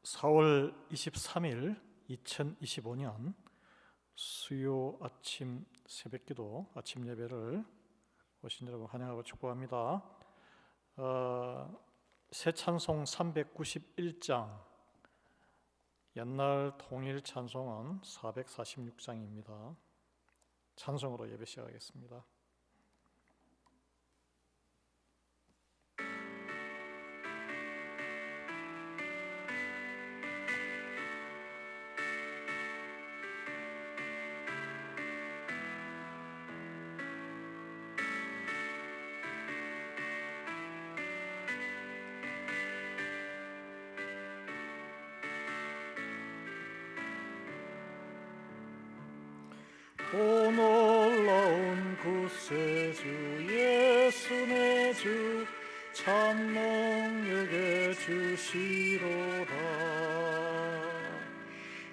4월 23일 2025년 수요 아침 새벽기도 아침 예배를 오신 여러분 환영하고 축복합니다. 새 찬송 391장, 옛날 통일 찬송은 446장입니다. 찬송으로 예배 시작하겠습니다. 오 놀라운 구세주 예수 내 주 참 능력에 주시로다.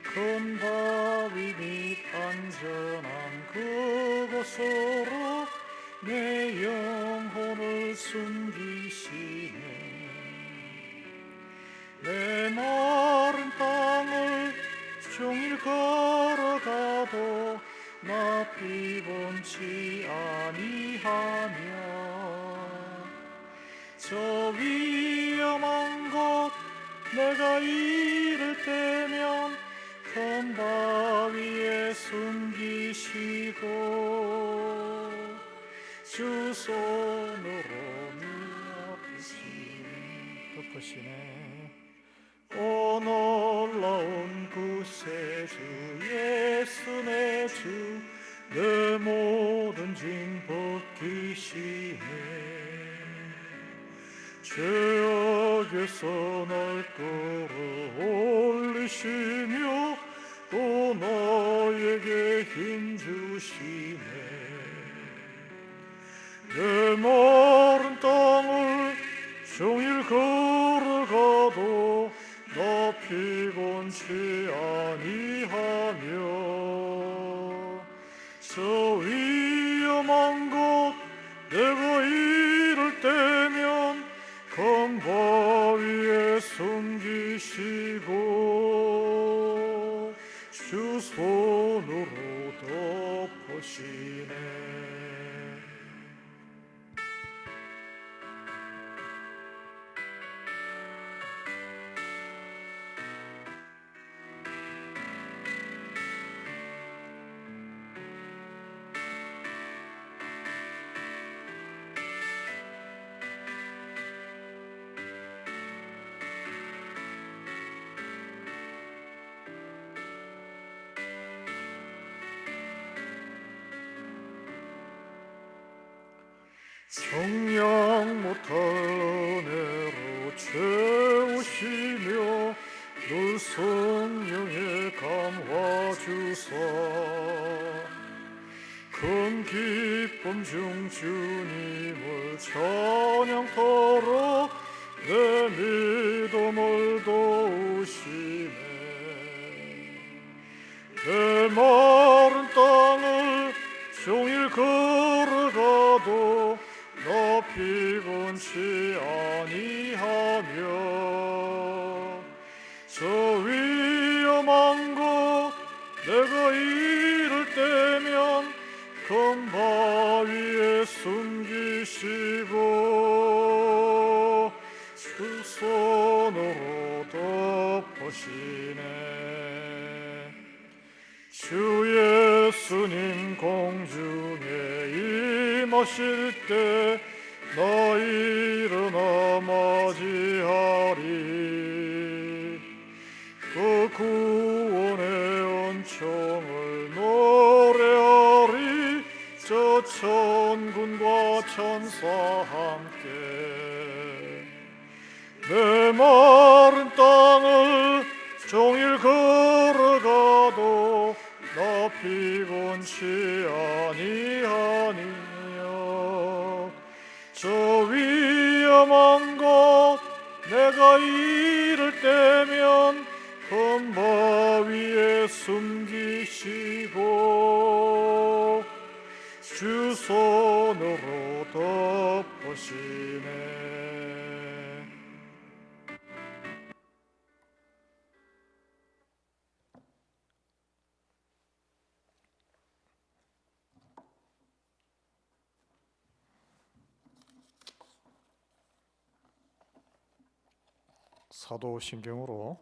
큰 바위 및 안전한 그곳으로 내 영혼을 숨기시네. 내 마른 땅을 종일 걸어가도 나 피곤치 아니하며 저 위험한 곳 내가 이를 때면 큰 바위에 숨기시고 주 손으로 덮으시네. 오 놀라운 구세주 예수 내 주 내 모든 짐 벗기시네. 죄악에서 날 끌어올리시며 또 나에게 힘 주시네. 내 마른 땅을 종일 걸어가도 나 피곤치 아니하며 저 위험한 곳 내가 이를 때면 큰 바위에 숨기시고 주 손으로 덮으시네. 정량 못할 은혜로 채우시며 늘 성령에 감화주사 큰 기쁨 중 주님을 찬양토록 내 믿음을 도우시네. 내 마른 땅을 종일 걸어가도 나 피곤치 아니하며 저 위험한 곳 내가 이를 때면 큰 바위에 숨기시고 주 손으로 덮으시네. 주 예수님 공중에 임하실 때 나 일어나 맞이하리. 그 구원의 은총을 노래하리. 저 천군과 천사 함께 내 마른 땅을 종일 걸어가도 나 피곤치 아니하니요. 저 위험한 곳 내가 이를 때면 큰 바위에 숨기시고 주 손으로 덮으시네. 사도신경으로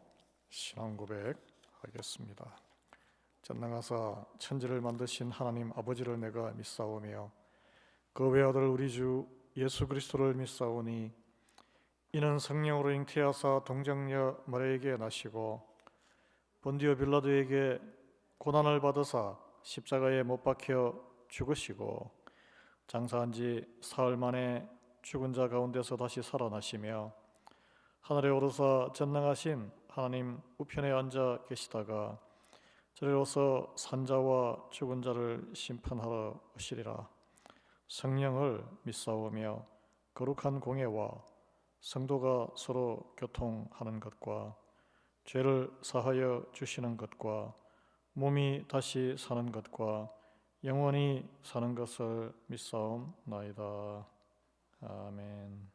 신앙 고백하겠습니다. 전능하사 천지를 만드신 하나님 아버지를 내가 믿사오며 그 외아들 우리 주 예수 그리스도를 믿사오니 이는 성령으로 잉태하사 동정녀 마리아에게 나시고 본디오 빌라도에게 고난을 받으사 십자가에 못 박혀 죽으시고 장사한 지 사흘 만에 죽은 자 가운데서 다시 살아나시며 하늘에 오르사 전능하신 하나님 우편에 앉아 계시다가 저리로서 산자와 죽은 자를 심판하러 오시리라. 성령을 믿사오며 거룩한 공예와 성도가 서로 교통하는 것과 죄를 사하여 주시는 것과 몸이 다시 사는 것과 영원히 사는 것을 믿사옵나이다. 아멘.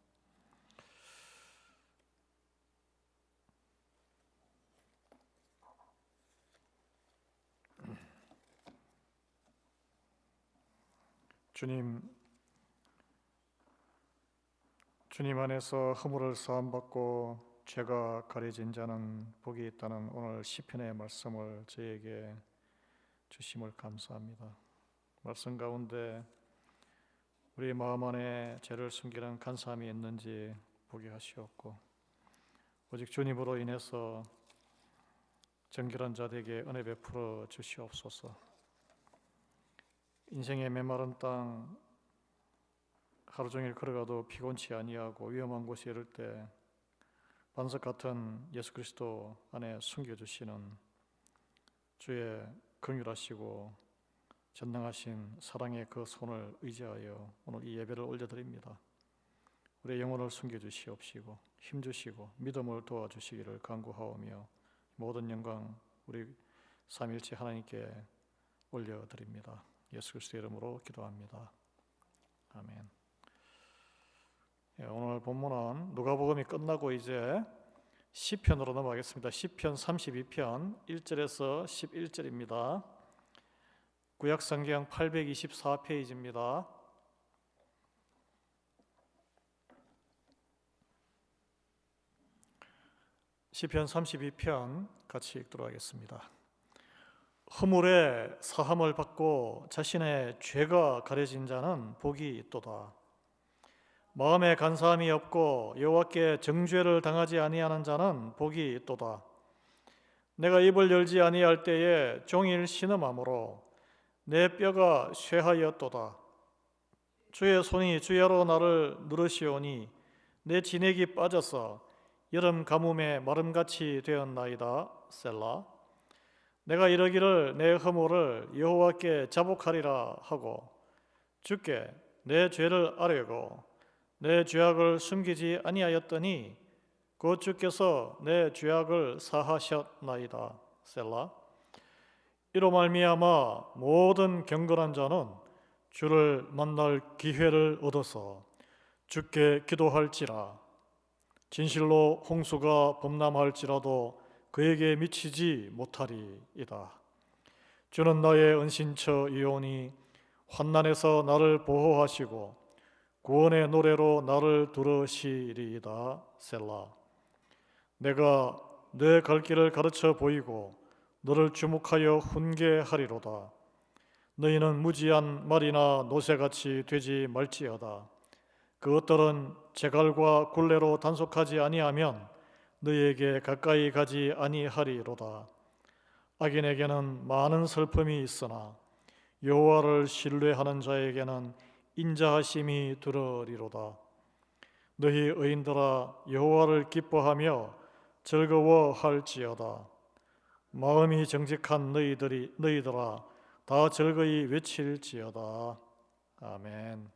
주님 안에서 허물을 사함받고 죄가 가려진 자는 복이 있다는 오늘 시편의 말씀을 저에게 주심을 감사합니다. 말씀 가운데 우리 마음 안에 죄를 숨기는 간사함이 있는지 보게 하시옵고 오직 주님으로 인해서 정결한 자들에게 은혜 베풀어 주시옵소서. 인생의 메마른 땅 하루 종일 걸어가도 피곤치 아니하고 위험한 곳에 이를 때 반석 같은 예수 그리스도 안에 숨겨주시는 주의 긍휼하시고 전능하신 사랑의 그 손을 의지하여 오늘 이 예배를 올려드립니다. 우리의 영혼을 숨겨주시옵시고 힘주시고 믿음을 도와주시기를 간구하오며 모든 영광 우리 삼일체 하나님께 올려드립니다. 예수 그리스도의 이름으로 기도합니다. 아멘. 오늘 본문은 누가복음이 끝나고 이제 시편으로 넘어가겠습니다. 시편 32편 1절에서 11절입니다. 구약성경 824페이지입니다. 시편 32편 같이 읽도록 하겠습니다. 허물에 사함을 받고 자신의 죄가 가려진 자는 복이 있도다. 마음에 간사함이 없고 여호와께 정죄를 당하지 아니하는 자는 복이 있도다. 내가 입을 열지 아니할 때에 종일 신음함으로 내 뼈가 쇠하였도다. 주의 손이 주야로 나를 누르시오니 내 진액이 빠져서 여름 가뭄에 마름같이 되었나이다. 셀라. 내가 이러기를 내 허물을 여호와께 자복하리라 하고 주께 내 죄를 아뢰고 내 죄악을 숨기지 아니하였더니 곧 주께서 내 죄악을 사하셨나이다. 셀라. 이로 말미암아 모든 경건한 자는 주를 만날 기회를 얻어서 주께 기도할지라. 진실로 홍수가 범람할지라도 그에게 미치지 못하리이다. 주는 나의 은신처이오니 환난에서 나를 보호하시고 구원의 노래로 나를 두르시리이다. 셀라. 내가 내 갈 길을 가르쳐 보이고 너를 주목하여 훈계하리로다. 너희는 무지한 말이나 노새같이 되지 말지어다. 그것들은 제갈과 굴레로 단속하지 아니하면 너희에게 가까이 가지 아니하리로다. 악인에게는 많은 슬픔이 있으나 여호와를 신뢰하는 자에게는 인자하심이 들으리로다. 너희 의인들아 여호와를 기뻐하며 즐거워할지어다. 마음이 정직한 너희들아 다 즐거이 외칠지어다. 아멘.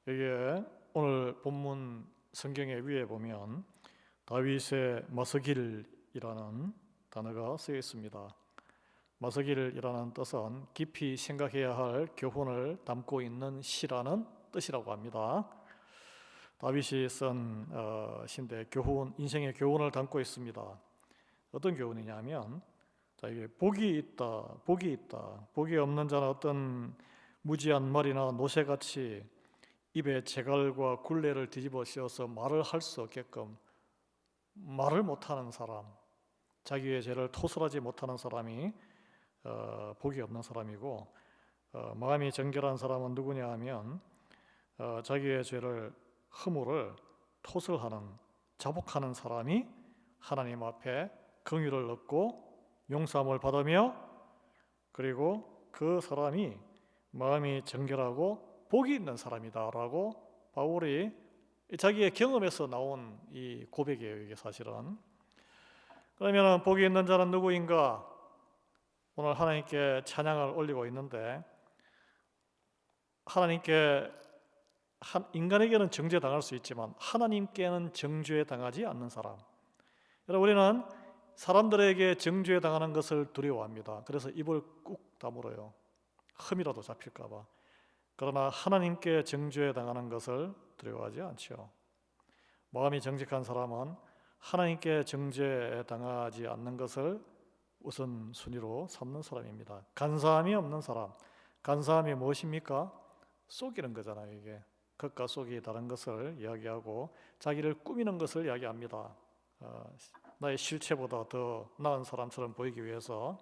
여기에 오늘 본문 성경의 위에 보면 다윗의 마스길이라는 단어가 쓰여 있습니다. 마스길이라는 뜻은 깊이 생각해야 할 교훈을 담고 있는 시라는 뜻이라고 합니다. 다윗이 쓴 시인데 인생의 교훈을 담고 있습니다. 어떤 교훈이냐면 이게 복이 있다. 복이 없는 자는 어떤 무지한 말이나 노새같이 입에 재갈과 굴레를 뒤집어 씌워서 말을 할 수 없게끔 말을 못하는 사람, 자기의 죄를 토설하지 못하는 사람이 복이 없는 사람이고, 마음이 정결한 사람은 누구냐 하면 자기의 죄를, 허물을 토설하는, 자복하는 사람이 하나님 앞에 긍휼을 얻고 용서함을 받으며, 그리고 그 사람이 마음이 정결하고 복이 있는 사람이다라고 바울이 자기의 경험에서 나온 이 고백이에요. 이게 사실은. 그러면 복이 있는 자는 누구인가? 오늘 하나님께 찬양을 올리고 있는데, 하나님께, 인간에게는 정죄당할 수 있지만 하나님께는 정죄당하지 않는 사람. 여러분, 우리는 사람들에게 정죄당하는 것을 두려워합니다. 그래서 입을 꾹 다물어요. 흠이라도 잡힐까 봐. 그러나 하나님께 정죄당하는 것을 두려워하지 않죠. 마음이 정직한 사람은 하나님께 정죄당하지 않는 것을 우선순위로 삼는 사람입니다. 간사함이 없는 사람. 간사함이 무엇입니까? 속이는 거잖아요. 이게 겉과 속이 다른 것을 이야기하고 자기를 꾸미는 것을 이야기합니다. 나의 실체보다 더 나은 사람처럼 보이기 위해서.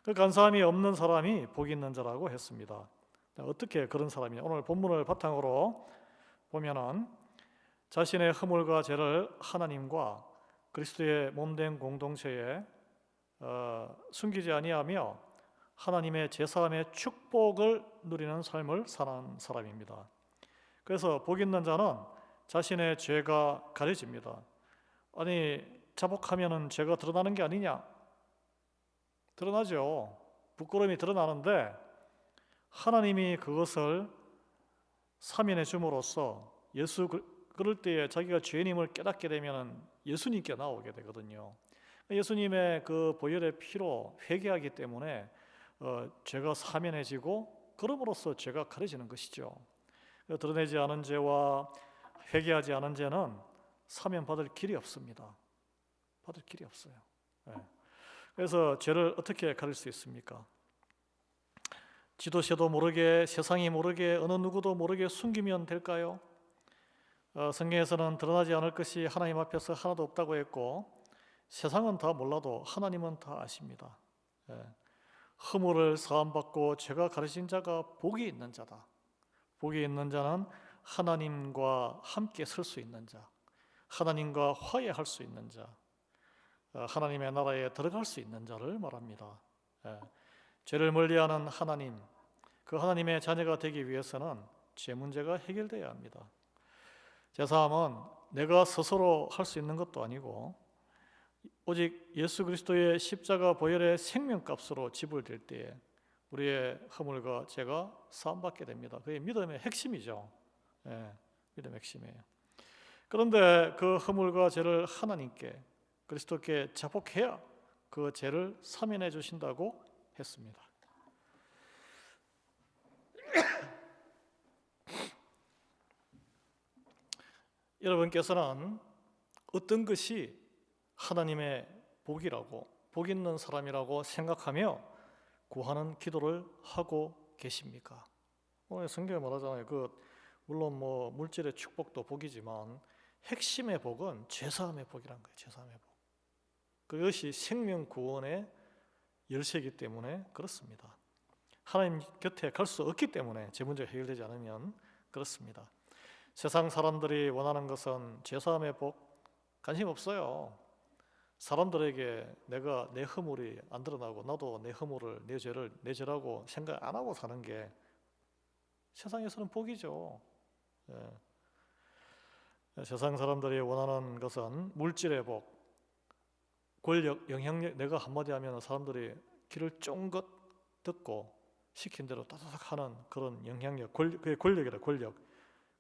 그 간사함이 없는 사람이 복 있는 자라고 했습니다. 어떻게 그런 사람이냐? 오늘 본문을 바탕으로 보면은 자신의 허물과 죄를 하나님과 그리스도의 몸된 공동체에 숨기지 아니하며 하나님의 제사함의 축복을 누리는 삶을 사는 사람입니다. 그래서 복 있는 자는 자신의 죄가 가려집니다. 아니, 자복하면은 죄가 드러나는 게 아니냐? 드러나죠. 부끄러움이 드러나는데 하나님이 그것을 사면해 줌으로써 그럴 때에 자기가 죄인임을 깨닫게 되면 예수님께 나오게 되거든요. 예수님의 그 보혈의 피로 회개하기 때문에 죄가 사면해지고 그럼으로써 죄가 가려지는 것이죠. 드러내지 않은 죄와 회개하지 않은 죄는 사면받을 길이 없습니다. 받을 길이 없어요. 그래서 죄를 어떻게 가릴 수 있습니까? 지도새도 모르게, 세상이 모르게, 어느 누구도 모르게 숨기면 될까요? 성경에서는 드러나지 않을 것이 하나님 앞에서 하나도 없다고 했고, 세상은 다 몰라도 하나님은 다 아십니다. 허물을 사함받고 죄가 가려진 자가 복이 있는 자다. 복이 있는 자는 하나님과 함께 설 수 있는 자, 하나님과 화해할 수 있는 자, 하나님의 나라에 들어갈 수 있는 자를 말합니다. 죄를 멀리하는 하나님, 그 하나님의 자녀가 되기 위해서는 죄 문제가 해결돼야 합니다. 제사함은 내가 스스로 할 수 있는 것도 아니고 오직 예수 그리스도의 십자가 보혈의 생명값으로 지불될 때에 우리의 허물과 죄가 사함받게 됩니다. 그게 믿음의 핵심이죠. 믿음의 핵심이에요. 그런데 그 허물과 죄를 하나님께, 그리스도께 자복해야 그 죄를 사면해 주신다고 했습니다. 여러분께서는 어떤 것이 하나님의 복이라고, 복 있는 사람이라고 생각하며 구하는 기도를 하고 계십니까? 오늘 성경에 말하잖아요. 물론 물질의 축복도 복이지만 핵심의 복은 죄사함의 복이란 거예요. 죄사함의 복. 그것이 생명 구원의 열쇠이기 때문에 그렇습니다. 하나님 곁에 갈 수 없기 때문에 죄 문제가 해결되지 않으면 그렇습니다. 세상 사람들이 원하는 것은 죄사함의 복 관심 없어요. 사람들에게 내 허물이 안 드러나고 나도 내 허물을, 내 죄라고 생각 안 하고 사는 게 세상에서는 복이죠. 세상 사람들이 원하는 것은 물질의 복, 권력, 영향력, 내가 한마디 하면 사람들이 귀를 쫑긋 듣고 시킨 대로 따다닥 하는 그런 영향력, 그게 권력이라. 권력.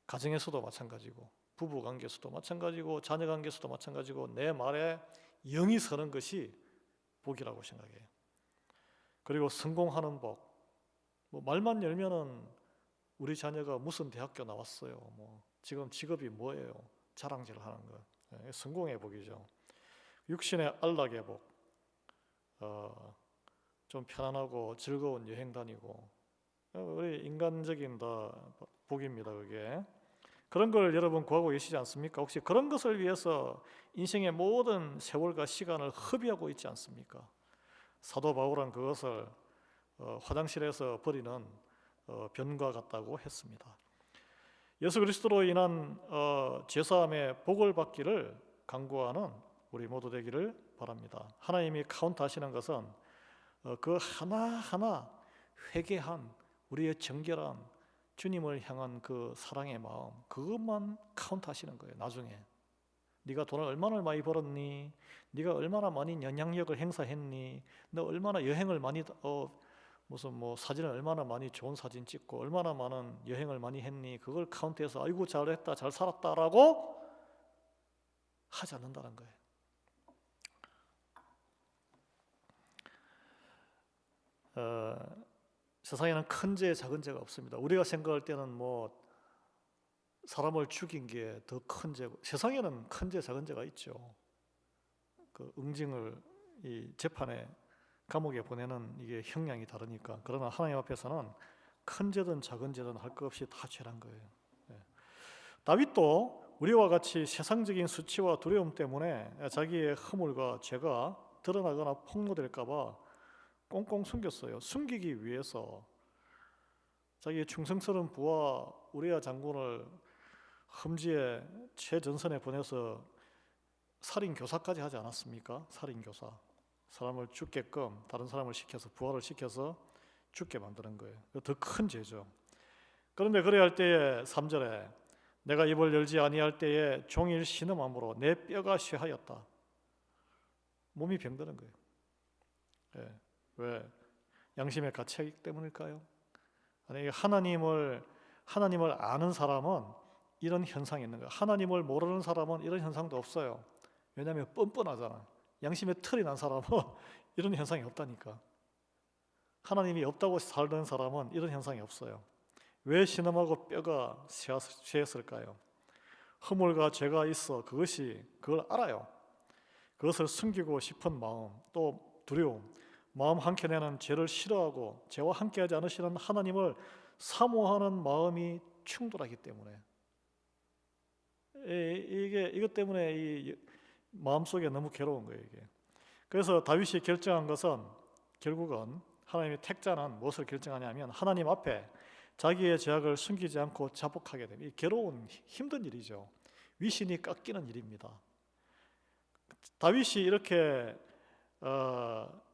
가정에서도 마찬가지고, 부부관계에서도 마찬가지고, 자녀관계에서도 마찬가지고, 내 말에 영이 서는 것이 복이라고 생각해요. 그리고 성공하는 복. 말만 열면은 우리 자녀가 무슨 대학교 나왔어요, 지금 직업이 뭐예요, 자랑질을 하는 것. 성공의 복이죠. 육신의 안락의 복. 좀 편안하고 즐거운 여행 다니고. 우리 거의 인간적인 복입니다. 그게 그런 걸 여러분 구하고 계시지 않습니까? 혹시 그런 것을 위해서 인생의 모든 세월과 시간을 허비하고 있지 않습니까? 사도 바울은 그것을 화장실에서 버리는 변과 같다고 했습니다. 예수 그리스도로 인한 죄사함의 복을 받기를 간구하는 우리 모두 되기를 바랍니다. 하나님이 카운트하시는 것은 그 하나하나 회개한 우리의 정결한 주님을 향한 그 사랑의 마음, 그것만 카운트하시는 거예요. 나중에 네가 돈을 얼마나 많이 벌었니? 네가 얼마나 많이 영향력을 행사했니? 너 얼마나 여행을 많이 무슨 뭐 사진을 얼마나 많이 좋은 사진 찍고 얼마나 많은 여행을 많이 했니? 그걸 카운트해서 아이고 잘했다, 잘 살았다라고 하지 않는다는 거예요. 세상에는 큰 죄, 작은 죄가 없습니다. 우리가 생각할 때는 뭐 사람을 죽인 게 더 큰 죄고, 세상에는 큰 죄, 작은 죄가 있죠. 그 응징을 이 재판에 감옥에 보내는 이게 형량이 다르니까. 그러나 하나님 앞에서는 큰 죄든 작은 죄든 할 것 없이 다 죄란 거예요. 다윗도 우리와 같이 세상적인 수치와 두려움 때문에 자기의 허물과 죄가 드러나거나 폭로될까 봐 꽁꽁 숨겼어요. 숨기기 위해서 자기의 충성스러운 부하 우리야 장군을 험지에 최전선에 보내서 살인교사까지 하지 않았습니까? 살인교사. 사람을 죽게끔 다른 사람을 시켜서 부하를 시켜서 죽게 만드는 거예요. 더 큰 죄죠. 그런데 그래야 할 때에 3절에 내가 입을 열지 아니할 때에 종일 신음함으로 내 뼈가 쇠하였다. 몸이 병드는 거예요. 왜? 양심에 갇혀있기 때문일까요? 아니, 하나님을 아는 사람은 이런 현상이 있는 거예요. 하나님을 모르는 사람은 이런 현상도 없어요. 왜냐하면 뻔뻔하잖아. 양심에 털이 난 사람은 이런 현상이 없다니까. 하나님이 없다고 살던 사람은 이런 현상이 없어요. 왜 신음하고 뼈가 쇠했을까요? 허물과 죄가 있어 그걸 알아요. 그것을 숨기고 싶은 마음, 또 두려움, 마음 한켠에는 죄를 싫어하고 죄와 함께하지 않으시는 하나님을 사모하는 마음이 충돌하기 때문에 이것 때문에 이 마음속에 너무 괴로운 거예요. 이게. 그래서 다윗이 결정한 것은 결국은 하나님의 택자는 무엇을 결정하냐면 하나님 앞에 자기의 죄악을 숨기지 않고 자복하게 됩니다. 이 괴로운 힘든 일이죠. 위신이 깎이는 일입니다. 다윗이 이렇게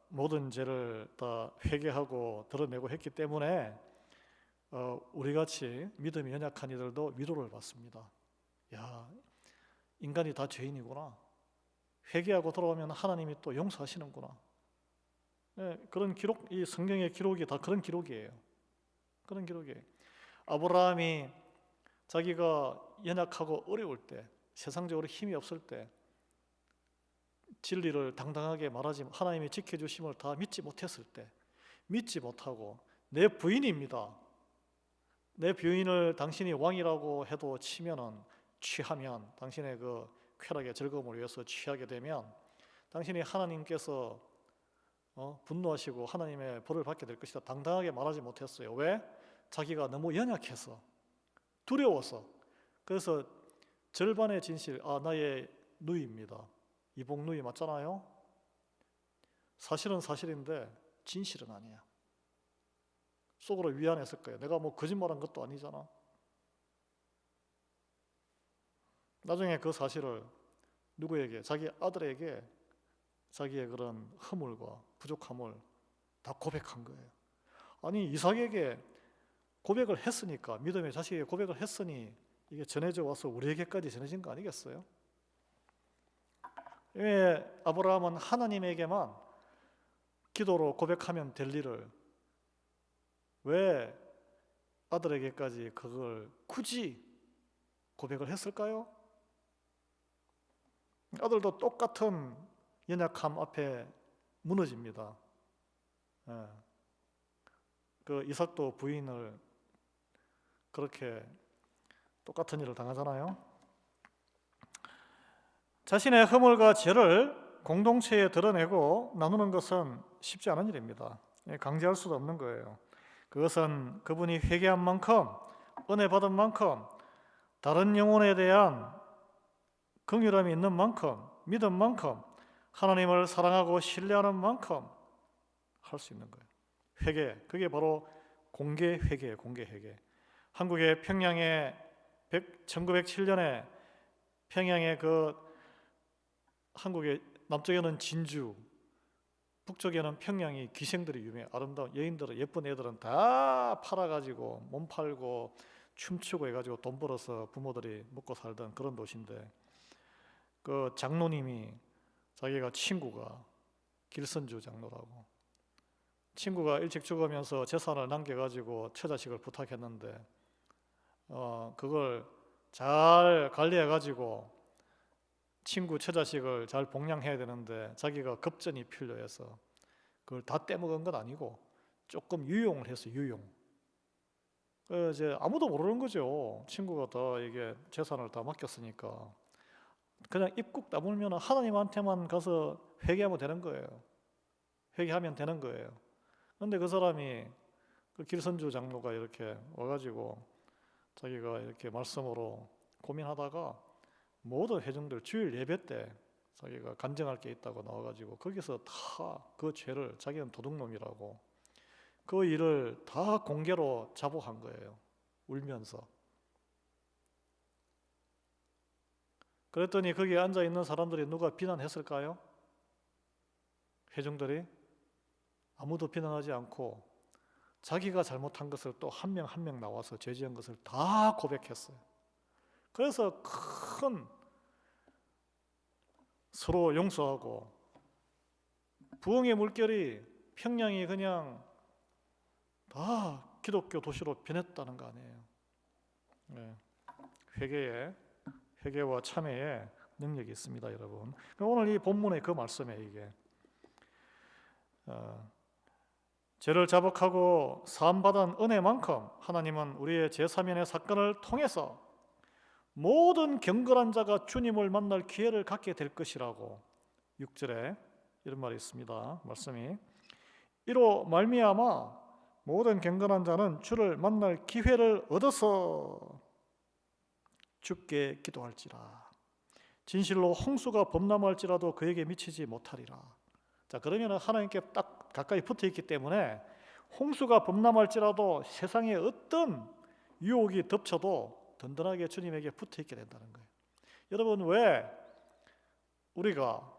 모든 죄를 다 회개하고 드러내고 했기 때문에 우리같이 믿음이 연약한 이들도 위로를 받습니다. 야, 인간이 다 죄인이구나. 회개하고 돌아오면 하나님이 또 용서하시는구나. 그런 기록, 이 성경의 기록이 다 그런 기록이에요. 그런 기록이에요. 아브라함이 자기가 연약하고 어려울 때, 세상적으로 힘이 없을 때 진리를 당당하게 말하지, 하나님이 지켜주심을 다 믿지 못했을 때, 믿지 못하고 내 부인입니다. 내 부인을 당신이 왕이라고 해도 취하면 당신의 그 쾌락의 즐거움을 위해서 취하게 되면 당신이 하나님께서 분노하시고 하나님의 벌을 받게 될 것이다. 당당하게 말하지 못했어요. 왜? 자기가 너무 연약해서, 두려워서. 그래서 절반의 진실, 나의 누이입니다. 이복 누이 맞잖아요. 사실은 사실인데 진실은 아니야. 속으로 위안했을 거예요. 내가 뭐 거짓말한 것도 아니잖아. 나중에 그 사실을 누구에게? 자기 아들에게 자기의 그런 허물과 부족함을 다 고백한 거예요. 아니, 이삭에게 고백을 했으니까, 믿음의 자식에게 고백을 했으니 이게 전해져 와서 우리에게까지 전해진 거 아니겠어요? 왜 아브라함은 하나님에게만 기도로 고백하면 될 일을 왜 아들에게까지 그걸 굳이 고백을 했을까요? 아들도 똑같은 연약함 앞에 무너집니다. 그 이삭도 부인을 그렇게 똑같은 일을 당하잖아요. 자신의 허물과 죄를 공동체에 드러내고 나누는 것은 쉽지 않은 일입니다. 강제할 수도 없는 거예요. 그것은 그분이 회개한 만큼, 은혜 받은 만큼, 다른 영혼에 대한 긍휼함이 있는 만큼, 믿은 만큼, 하나님을 사랑하고 신뢰하는 만큼 할 수 있는 거예요. 회개, 그게 바로 공개 회개예요. 공개 회개. 한국의 평양에 1907년에 평양의 한국의 남쪽에는 진주, 북쪽에는 평양이 기생들이 유명해. 아름다운 여인들은, 예쁜 애들은 다 팔아가지고 몸 팔고 춤추고 해가지고 돈 벌어서 부모들이 먹고 살던 그런 도시인데, 그 장로님이 자기가 친구가 길선주 장로라고, 친구가 일찍 죽으면서 재산을 남겨가지고 처자식을 부탁했는데 그걸 잘 관리해가지고 친구 처자식을 잘 봉양해야 되는데 자기가 급전이 필요해서 그걸 다 떼먹은 건 아니고 조금 유용을 했어요. 유용. 이제 아무도 모르는 거죠. 친구가 다 이게 재산을 다 맡겼으니까 그냥 입국 다물면 하나님한테만 가서 회개하면 되는 거예요. 회개하면 되는 거예요. 그런데 그 사람이, 그 길선주 장로가 이렇게 와가지고 자기가 이렇게 말씀으로 고민하다가 모든 회중들 주일 예배 때 자기가 간증할 게 있다고 나와가지고 거기서 다 그 죄를, 자기는 도둑놈이라고 그 일을 다 공개로 자복한 거예요. 울면서. 그랬더니 거기에 앉아있는 사람들이 누가 비난했을까요? 회중들이? 아무도 비난하지 않고 자기가 잘못한 것을 또 한 명 한 명 나와서 죄 지은 것을 다 고백했어요. 그래서 큰 서로 용서하고 부흥의 물결이 평양이 그냥 다 기독교 도시로 변했다는 거 아니에요. 네. 회개와 참회에 능력이 있습니다, 여러분. 오늘 이 본문의 그 말씀에 이게 죄를 자복하고 사함받은 은혜만큼 하나님은 우리의 제3연의 사건을 통해서 모든 경건한 자가 주님을 만날 기회를 갖게 될 것이라고 6절에 이런 말이 있습니다. 말씀이 이로 말미암아 모든 경건한 자는 주를 만날 기회를 얻어서 주께 기도할지라. 진실로 홍수가 범람할지라도 그에게 미치지 못하리라. 자, 그러면 하나님께 딱 가까이 붙어 있기 때문에 홍수가 범람할지라도 세상에 어떤 유혹이 덮쳐도 든든하게 주님에게 붙어 있게 된다는 거예요. 여러분, 왜 우리가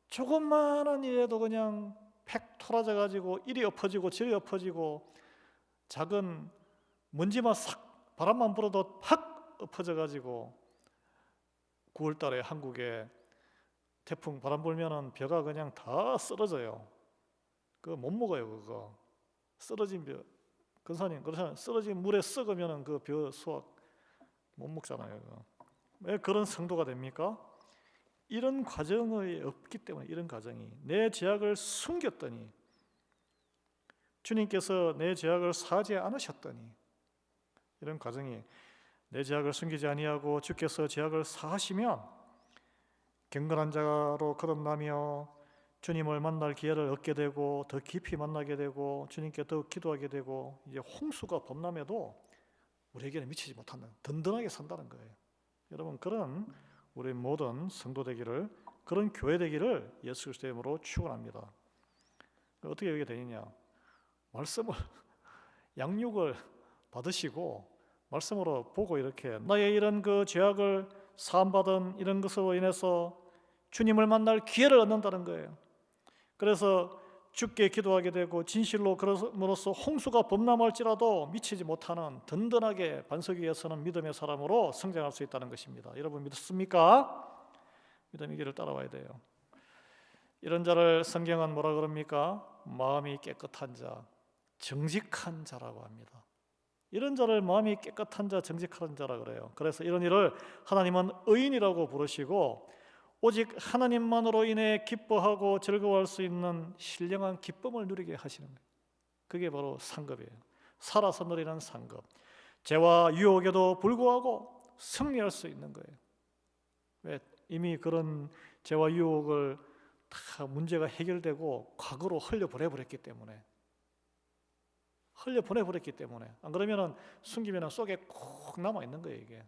조금만한 일에도 그냥 팩 토라져 가지고 이리 엎어지고 저리 엎어지고 작은 먼지만 싹 바람만 불어도 팍 엎어져 가지고 9월 달에 한국에 태풍 바람 불면은 벼가 그냥 다 쓰러져요. 그거 못 먹어요. 그거 쓰러진 벼, 근사님 그렇잖아요. 쓰러진 물에 썩으면은 그 벼 수확 못 먹잖아요. 그거. 왜 그런 성도가 됩니까? 이런 과정이 없기 때문에. 이런 과정이 내 죄악을 숨겼더니 주님께서 내 죄악을 사하지 않으셨더니, 이런 과정이 내 죄악을 숨기지 아니하고 주께서 죄악을 사하시면 경건한 자로 거듭나며 주님을 만날 기회를 얻게 되고 더 깊이 만나게 되고 주님께 더 기도하게 되고 이제 홍수가 범람해도 우리에게는 미치지 못한다. 든든하게 산다는 거예요. 여러분, 그런 우리 모든 성도 되기를, 그런 교회 되기를 예수 그리스도의 이름으로 축원합니다. 어떻게 하게 되느냐? 말씀을 양육을 받으시고 말씀으로 보고 이렇게 나의 이런 그 죄악을 사함받은 이런 것으로 인해서 주님을 만날 기회를 얻는다는 거예요. 그래서 주께 기도하게 되고 진실로 그럼으로써 홍수가 범람할지라도 미치지 못하는 든든하게 반석 위에 서는 믿음의 사람으로 성장할 수 있다는 것입니다. 여러분 믿습니까? 믿음의 길을 따라와야 돼요. 이런 자를 성경은 뭐라 그럽니까? 마음이 깨끗한 자, 정직한 자라고 합니다. 이런 자를 마음이 깨끗한 자, 정직한 자라 그래요. 그래서 이런 일을 하나님은 의인이라고 부르시고 오직 하나님만으로 인해 기뻐하고 즐거워할 수 있는 신령한 기쁨을 누리게 하시는 거예요. 그게 바로 상급이에요. 살아서 누리는 상급. 죄와 유혹에도 불구하고 승리할 수 있는 거예요. 왜? 이미 그런 죄와 유혹을 다 문제가 해결되고 과거로 흘려보내버렸기 때문에 흘려 보내버렸기 때문에. 안 그러면은 숨기면 속에 콕 남아 있는 거예요, 이게.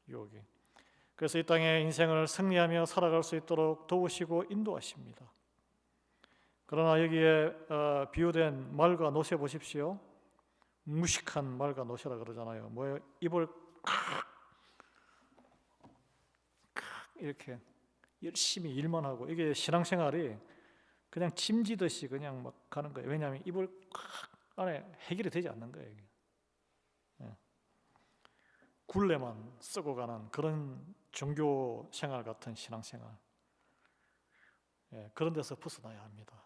유혹이. 그래서 이 땅의 인생을 승리하며 살아갈 수 있도록 도우시고 인도하십니다. 그러나 여기에 비유된 말과 노새 보십시오. 무식한 말과 노새라 그러잖아요. 뭐예요? 입을 이렇게 열심히 일만 하고, 이게 신앙생활이 그냥 짐지듯이 그냥 막 가는 거예요. 왜냐하면 입을 안에 해결이 되지 않는 거예요. 이게. 굴레만 쓰고 가는 그런 종교 생활 같은 신앙생활. 그런 데서 벗어나야 합니다.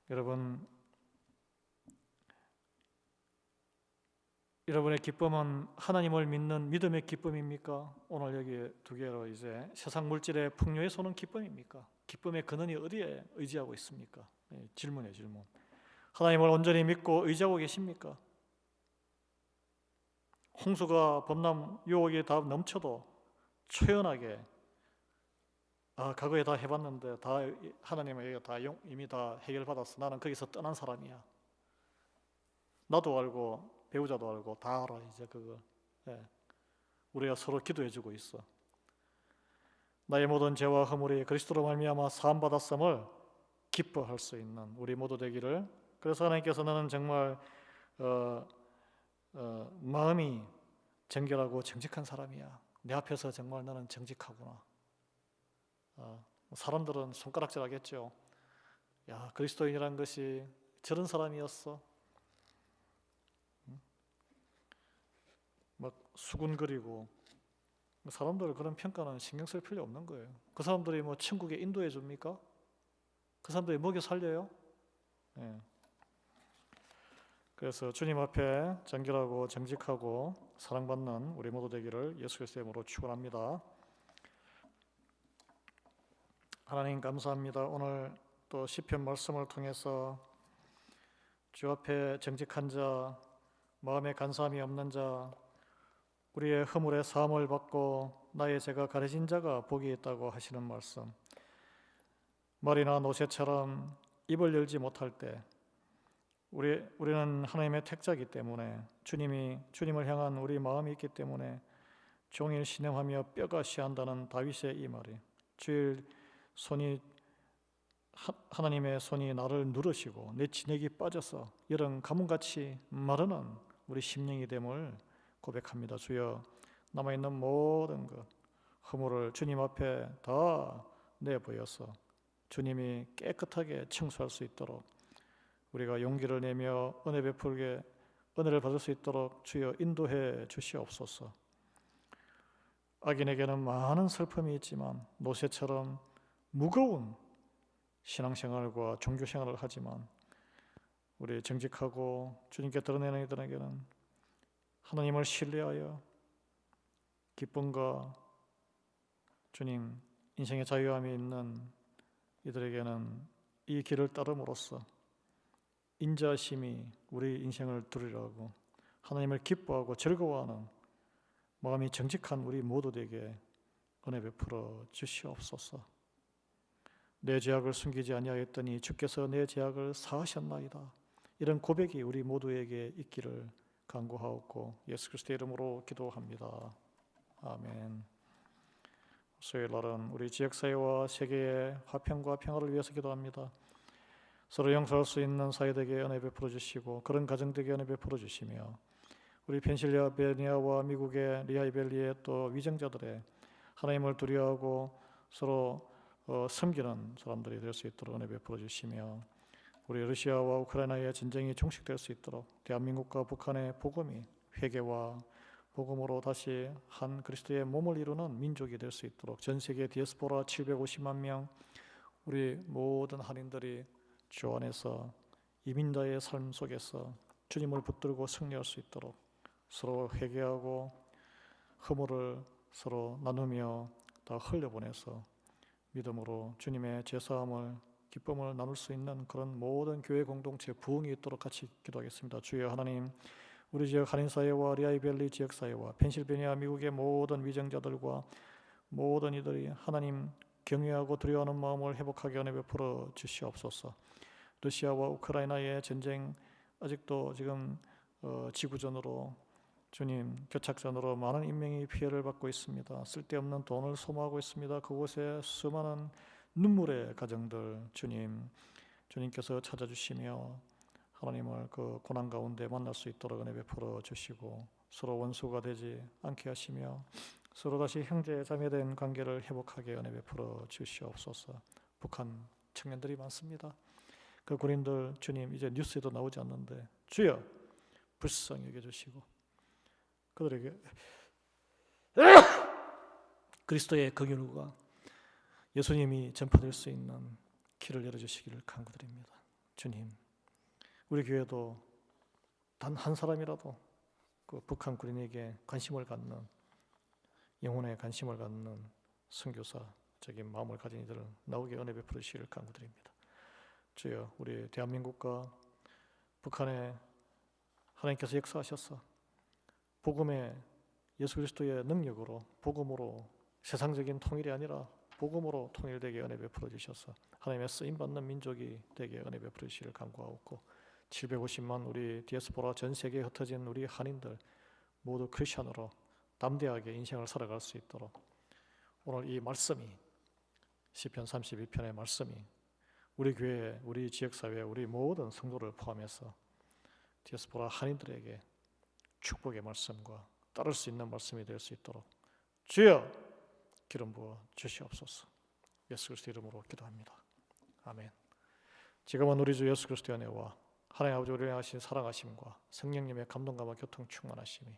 여러분, 여러분의 기쁨은 하나님을 믿는 믿음의 기쁨입니까? 오늘 여기 두 개로 이제 세상 물질의 풍요에서 오는 기쁨입니까? 기쁨의 근원이 어디에 의지하고 있습니까? 질문이에요, 질문. 하나님을 온전히 믿고 의지하고 계십니까? 홍수가 범람 유혹이 다 넘쳐도 초연하게 과거에 다 해봤는데 다 하나님에게 다 이미 다 해결받았어. 나는 거기서 떠난 사람이야. 나도 알고 배우자도 알고 다 알아. 이제 그거 우리가 서로 기도해주고 있어. 나의 모든 죄와 허물이 그리스도로 말미암아 사함 받았음을 기뻐할 수 있는 우리 모두 되기를. 그래서 하나님께서 너는 정말 마음이 정결하고 정직한 사람이야. 내 앞에서 정말 너는 정직하구나. 사람들은 손가락질 하겠죠. 야, 그리스도인이란 것이 저런 사람이었어. 막 수군거리고. 사람들 그런 평가는 신경 쓸 필요 없는 거예요. 그 사람들이 뭐 천국에 인도해 줍니까? 그 사람들이 먹여 살려요? 그래서 주님 앞에 정결하고 정직하고 사랑받는 우리 모두 되기를 예수 그리스도의 이름으로 축원합니다. 하나님 감사합니다. 오늘 또 시편 말씀을 통해서 주 앞에 정직한 자, 마음에 간사함이 없는 자, 우리의 허물의 사함을 받고 나의 죄가 가려진 자가 복이 있다고 하시는 말씀. 말이나 노새처럼 입을 열지 못할 때 우리는 하나님의 택자이기 때문에 주님을 향한 우리 마음이 있기 때문에 종일 신음하며 뼈가 시한다는 다윗의 이 말이, 주의 손이 하나님의 손이 나를 누르시고 내 진액이 빠져서 이런 가뭄같이 마르는 우리 심령이 됨을 고백합니다. 주여, 남아있는 모든 것 허물을 주님 앞에 다 내보여서 주님이 깨끗하게 청소할 수 있도록 우리가 용기를 내며 은혜를 받을 수 있도록 주여 인도해 주시옵소서. 악인에게는 많은 슬픔이 있지만 노새처럼 무거운 신앙생활과 종교생활을 하지만 우리 정직하고 주님께 드러내는 이들에게는 하나님을 신뢰하여 기쁨과 주님 인생의 자유함이 있는 이들에게는 이 길을 따름으로써 인자심이 우리 인생을 두리라고 하나님을 기뻐하고 즐거워하는 마음이 정직한 우리 모두에게 은혜 베풀어 주시옵소서. 내 죄악을 숨기지 아니하였더니 주께서 내 죄악을 사하셨나이다. 이런 고백이 우리 모두에게 있기를 간구하옵고 예수 그리스도의 이름으로 기도합니다. 아멘. 수요일 날은 우리 지역사회와 세계의 화평과 평화를 위해서 기도합니다. 서로 용서할 수 있는 사회되게 은혜 베풀어 주시고 그런 가정되게 은혜 베풀어 주시며 우리 펜실베니아와 미국의 리하이밸리의 또 위정자들의 하나님을 두려워하고 서로 섬기는 사람들이 될 수 있도록 은혜 베풀어 주시며 우리 러시아와 우크라이나의 전쟁이 종식될 수 있도록 대한민국과 북한의 복음이 회개와 복음으로 다시 한 그리스도의 몸을 이루는 민족이 될 수 있도록 전 세계 디아스포라 750만 명 우리 모든 한인들이 주 안에서 이민자의 삶 속에서 주님을 붙들고 승리할 수 있도록 서로 회개하고 허물을 서로 나누며 다 흘려보내서 믿음으로 주님의 제사함을 기쁨을 나눌 수 있는 그런 모든 교회 공동체 부흥이 있도록 같이 기도하겠습니다. 주여 하나님, 우리 지역 한인사회와 리하이밸리 지역사회와 펜실베니아 미국의 모든 위정자들과 모든 이들이 하나님 경외하고 두려워하는 마음을 회복하게 은혜 베풀어 주시옵소서. 러시아와 우크라이나의 전쟁 아직도 지금 지구전으로 주님 교착전으로 많은 인명이 피해를 받고 있습니다. 쓸데없는 돈을 소모하고 있습니다. 그곳에 수많은 눈물의 가정들 주님께서 찾아주시며 하나님을 그 고난 가운데 만날 수 있도록 은혜 베풀어 주시고 서로 원수가 되지 않게 하시며 서로 다시 형제 자매된 관계를 회복하게 은혜 베풀어 주시옵소서. 북한 청년들이 많습니다. 그 군인들 주님 이제 뉴스에도 나오지 않는데 주여 불쌍히 여겨주시고 그들에게 그리스도의 긍휼과 예수님이 전파될 수 있는 길을 열어주시기를 간구드립니다. 주님, 우리 교회도 단 한 사람이라도 그 북한 군인에게 관심을 갖는 영혼에 관심을 갖는 선교사적인 마음을 가진 이들을 나오게 은혜 베풀어 주시기를 간구드립니다. 주여, 우리 대한민국과 북한에 하나님께서 역사하셔서 복음의 예수 그리스도의 능력으로 복음으로 세상적인 통일이 아니라 복음으로 통일되게 은혜 베풀어 주셔서 하나님의 쓰임받는 민족이 되게 은혜 베풀어 주시기를 간구하옵고 750만 우리 디아스포라 전 세계에 흩어진 우리 한인들 모두 크리스천으로 담대하게 인생을 살아갈 수 있도록 오늘 이 말씀이 시편 32편의 말씀이 우리 교회, 우리 지역사회, 우리 모든 성도를 포함해서 디아스포라 한인들에게 축복의 말씀과 따를 수 있는 말씀이 될 수 있도록 주여 기름 부어 주시옵소서. 예수 그리스도 이름으로 기도합니다. 아멘. 지금은 우리 주 예수 그리스도의 은혜와 하나님 아버지 우리를 향하신 사랑하심과 성령님의 감동감과 교통 충만하심이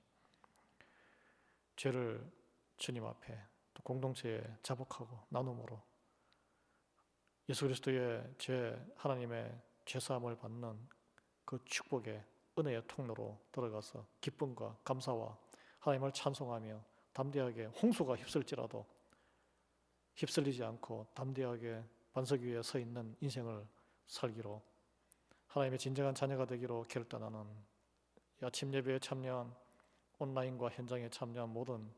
죄를 주님 앞에 또 공동체에 자복하고 나눔으로 예수 그리스도의 하나님의 죄사함을 받는 그 축복의 은혜의 통로로 들어가서 기쁨과 감사와 하나님을 찬송하며 담대하게 홍수가 휩쓸지라도 휩쓸리지 않고 담대하게 반석 위에 서 있는 인생을 살기로 하나님의 진정한 자녀가 되기로 결단하는 아침 예배에 참여한 온라인과 현장에 참여한 모든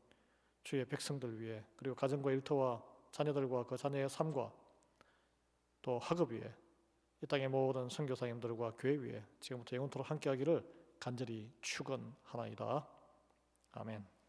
주의 백성들 위해 그리고 가정과 일터와 자녀들과 그 자녀의 삶과 또 학업 위에 이 땅의 모든 선교사님들과 교회 위에 지금부터 영원토록 함께하기를 간절히 축원하나이다. 아멘.